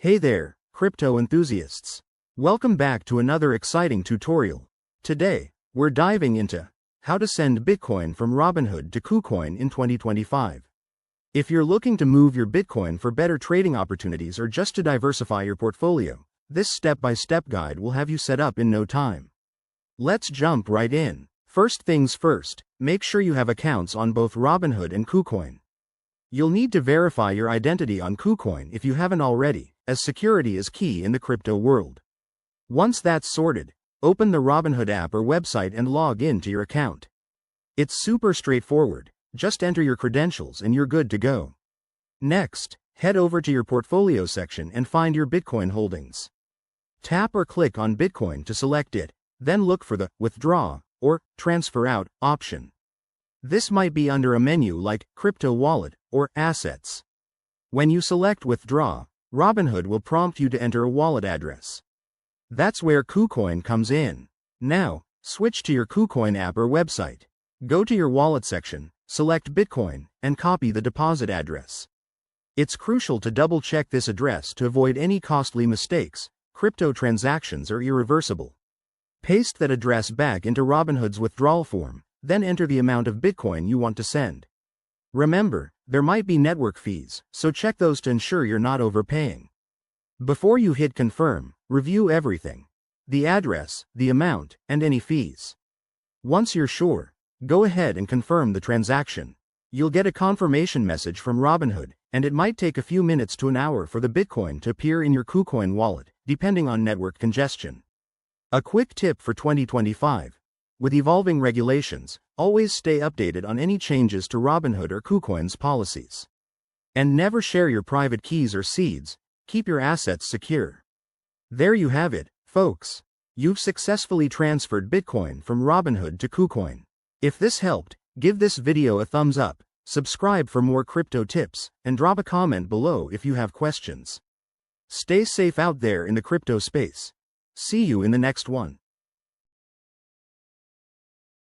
Hey there, crypto enthusiasts. Welcome back to another exciting tutorial. Today, we're diving into how to send Bitcoin from Robinhood to KuCoin in 2025. If you're looking to move your Bitcoin for better trading opportunities or just to diversify your portfolio, this step-by-step guide will have you set up in no time. Let's jump right in. First things first, make sure you have accounts on both Robinhood and KuCoin. You'll need to verify your identity on KuCoin if you haven't already, as security is key in the crypto world. Once that's sorted, open the Robinhood app or website and log in to your account. It's super straightforward, just enter your credentials and you're good to go. Next, head over to your portfolio section and find your Bitcoin holdings. Tap or click on Bitcoin to select it, then look for the Withdraw or Transfer Out option. This might be under a menu like Crypto Wallet or Assets. When you select Withdraw, Robinhood will prompt you to enter a wallet address. That's where KuCoin comes in. Now, switch to your KuCoin app or website. Go to your wallet section, select Bitcoin, and copy the deposit address. It's crucial to double-check this address to avoid any costly mistakes. Crypto transactions are irreversible. Paste that address back into Robinhood's withdrawal form, then enter the amount of Bitcoin you want to send. Remember, there might be network fees, so check those to ensure you're not overpaying. Before you hit confirm, review everything: the address, the amount, and any fees. Once you're sure, go ahead and confirm the transaction. You'll get a confirmation message from Robinhood, and it might take a few minutes to an hour for the Bitcoin to appear in your KuCoin wallet, depending on network congestion. A quick tip for 2025. With evolving regulations, always stay updated on any changes to Robinhood or KuCoin's policies. And never share your private keys or seeds. Keep your assets secure. There you have it, folks. You've successfully transferred Bitcoin from Robinhood to KuCoin. If this helped, give this video a thumbs up, subscribe for more crypto tips, and drop a comment below if you have questions. Stay safe out there in the crypto space. See you in the next one.